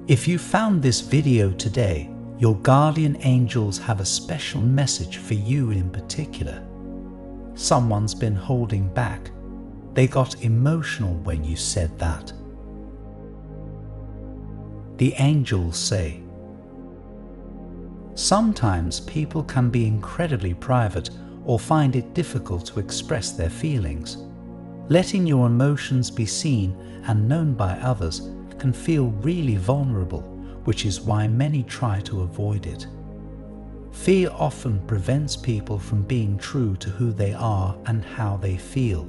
If you found this video today, your guardian angels have a special message for you in particular. Someone's been holding back. They got emotional when you said that. The angels say, sometimes people can be incredibly private or find it difficult to express their feelings. Letting your emotions be seen and known by others can feel really vulnerable, which is why many try to avoid it. Fear often prevents people from being true to who they are and how they feel,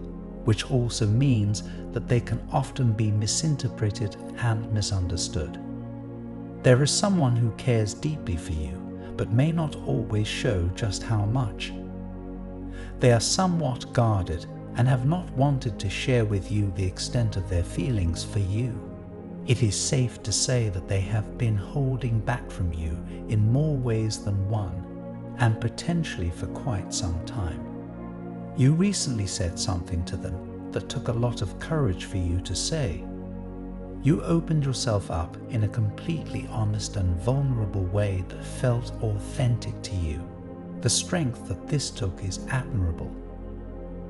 which also means that they can often be misinterpreted and misunderstood. There is someone who cares deeply for you, but may not always show just how much. They are somewhat guarded and have not wanted to share with you the extent of their feelings for you. It is safe to say that they have been holding back from you in more ways than one, and potentially for quite some time. You recently said something to them that took a lot of courage for you to say. You opened yourself up in a completely honest and vulnerable way that felt authentic to you. The strength that this took is admirable.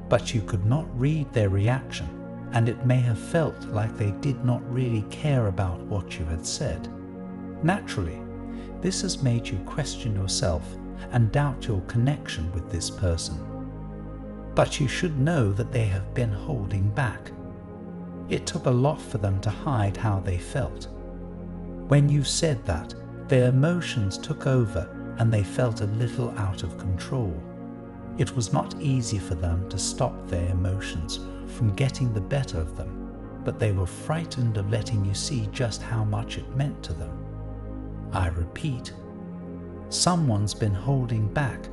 But you could not read their reaction, and it may have felt like they did not really care about what you had said. Naturally, this has made you question yourself and doubt your connection with this person. But you should know that they have been holding back. It took a lot for them to hide how they felt. When you said that, their emotions took over and they felt a little out of control. It was not easy for them to stop their emotions from getting the better of them, but they were frightened of letting you see just how much it meant to them. I repeat, someone's been holding back.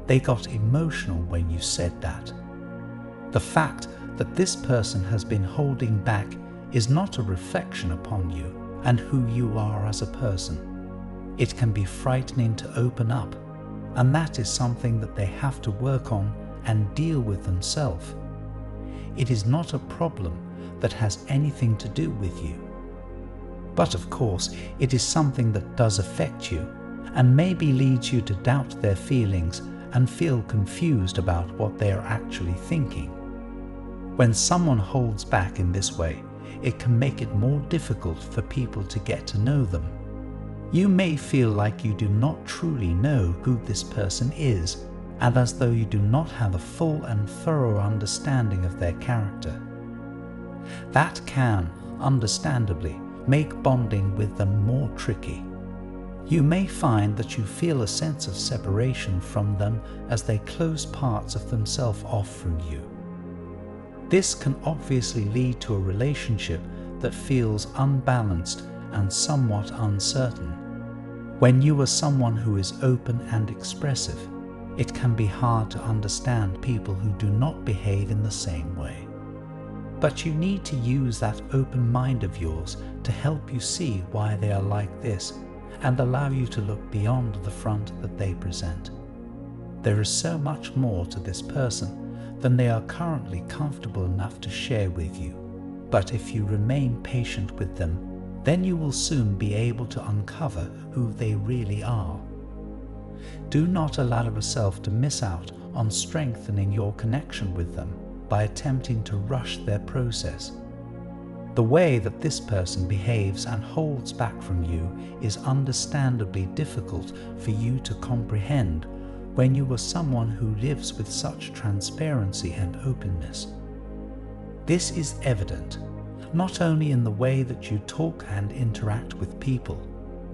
They got emotional when you said that. The fact that this person has been holding back is not a reflection upon you and who you are as a person. It can be frightening to open up, and that is something that they have to work on and deal with themselves. It is not a problem that has anything to do with you. But of course, it is something that does affect you and maybe leads you to doubt their feelings and feel confused about what they are actually thinking. When someone holds back in this way, it can make it more difficult for people to get to know them. You may feel like you do not truly know who this person is, and as though you do not have a full and thorough understanding of their character. That can, understandably, make bonding with them more tricky. You may find that you feel a sense of separation from them as they close parts of themselves off from you. This can obviously lead to a relationship that feels unbalanced and somewhat uncertain. When you are someone who is open and expressive, it can be hard to understand people who do not behave in the same way. But you need to use that open mind of yours to help you see why they are like this and allow you to look beyond the front that they present. There is so much more to this person than they are currently comfortable enough to share with you. But if you remain patient with them, then you will soon be able to uncover who they really are. Do not allow yourself to miss out on strengthening your connection with them by attempting to rush their process. The way that this person behaves and holds back from you is understandably difficult for you to comprehend when you are someone who lives with such transparency and openness. This is evident not only in the way that you talk and interact with people,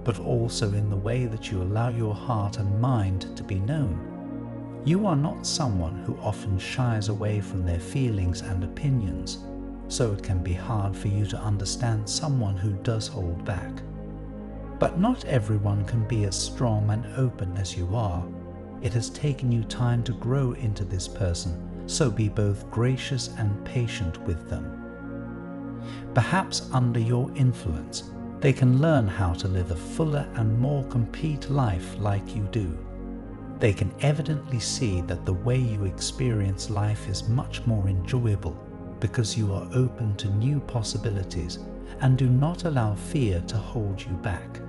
but also in the way that you allow your heart and mind to be known. You are not someone who often shies away from their feelings and opinions, so it can be hard for you to understand someone who does hold back. But not everyone can be as strong and open as you are. It has taken you time to grow into this person, so be both gracious and patient with them. Perhaps under your influence, they can learn how to live a fuller and more complete life like you do. They can evidently see that the way you experience life is much more enjoyable because you are open to new possibilities and do not allow fear to hold you back.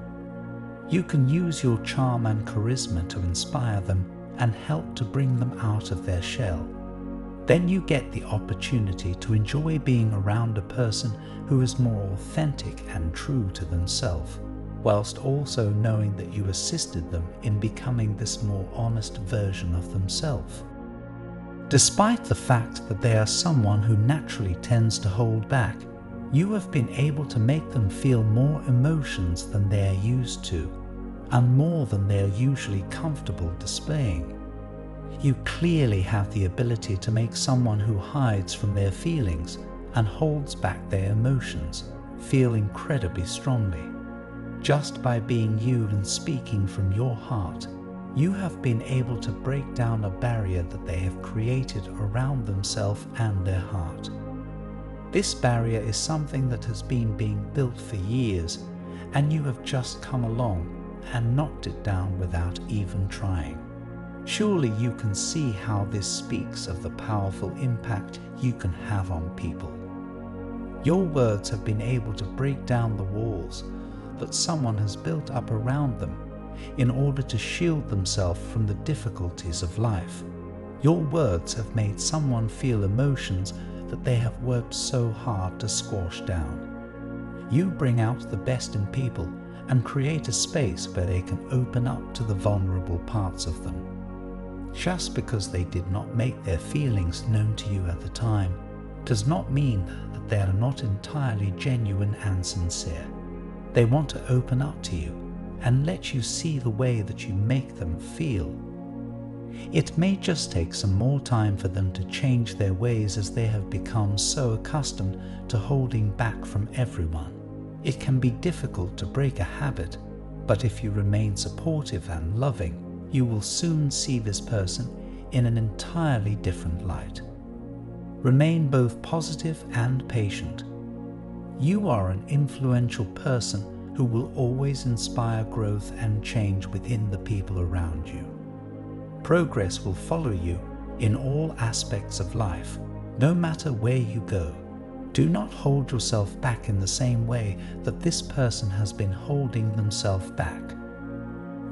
You can use your charm and charisma to inspire them and help to bring them out of their shell. Then you get the opportunity to enjoy being around a person who is more authentic and true to themselves, whilst also knowing that you assisted them in becoming this more honest version of themselves. Despite the fact that they are someone who naturally tends to hold back, you have been able to make them feel more emotions than they are used to, and more than they are usually comfortable displaying. You clearly have the ability to make someone who hides from their feelings and holds back their emotions feel incredibly strongly. Just by being you and speaking from your heart, you have been able to break down a barrier that they have created around themselves and their heart. This barrier is something that has been being built for years, and you have just come along and knocked it down without even trying. Surely you can see how this speaks of the powerful impact you can have on people. Your words have been able to break down the walls that someone has built up around them in order to shield themselves from the difficulties of life. Your words have made someone feel emotions that they have worked so hard to squash down. You bring out the best in people and create a space where they can open up to the vulnerable parts of them. Just because they did not make their feelings known to you at the time does not mean that they are not entirely genuine and sincere. They want to open up to you and let you see the way that you make them feel. It may just take some more time for them to change their ways, as they have become so accustomed to holding back from everyone. It can be difficult to break a habit, but if you remain supportive and loving, you will soon see this person in an entirely different light. Remain both positive and patient. You are an influential person who will always inspire growth and change within the people around you. Progress will follow you in all aspects of life, no matter where you go. Do not hold yourself back in the same way that this person has been holding themselves back.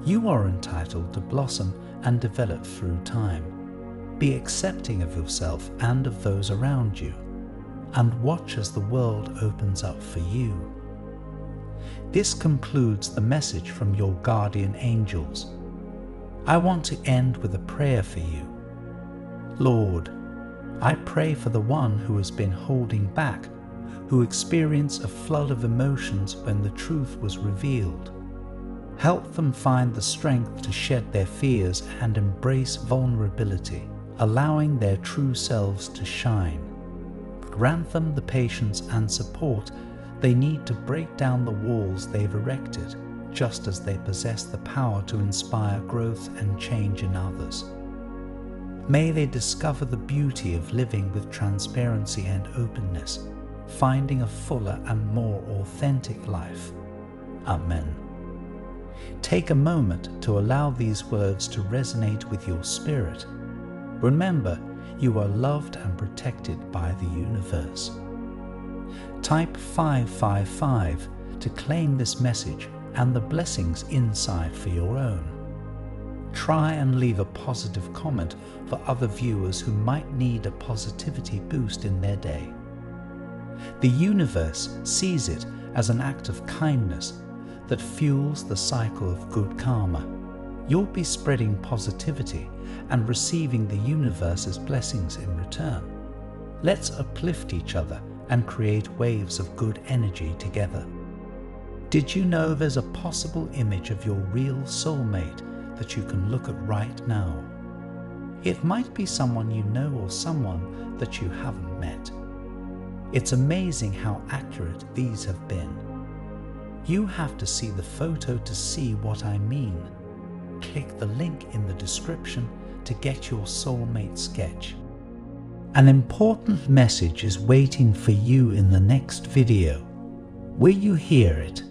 You are entitled to blossom and develop through time. Be accepting of yourself and of those around you, and watch as the world opens up for you. This concludes the message from your guardian angels. I want to end with a prayer for you. Lord, I pray for the one who has been holding back, who experienced a flood of emotions when the truth was revealed. Help them find the strength to shed their fears and embrace vulnerability, allowing their true selves to shine. Grant them the patience and support they need to break down the walls they've erected, just as they possess the power to inspire growth and change in others. May they discover the beauty of living with transparency and openness, finding a fuller and more authentic life. Amen. Take a moment to allow these words to resonate with your spirit. Remember, you are loved and protected by the universe. Type 555 to claim this message and the blessings inside for your own. Try and leave a positive comment for other viewers who might need a positivity boost in their day. The universe sees it as an act of kindness that fuels the cycle of good karma. You'll be spreading positivity and receiving the universe's blessings in return. Let's uplift each other and create waves of good energy together. Did you know there's a possible image of your real soulmate that you can look at right now? It might be someone you know or someone that you haven't met. It's amazing how accurate these have been. You have to see the photo to see what I mean. Click the link in the description to get your soulmate sketch. An important message is waiting for you in the next video. Will you hear it?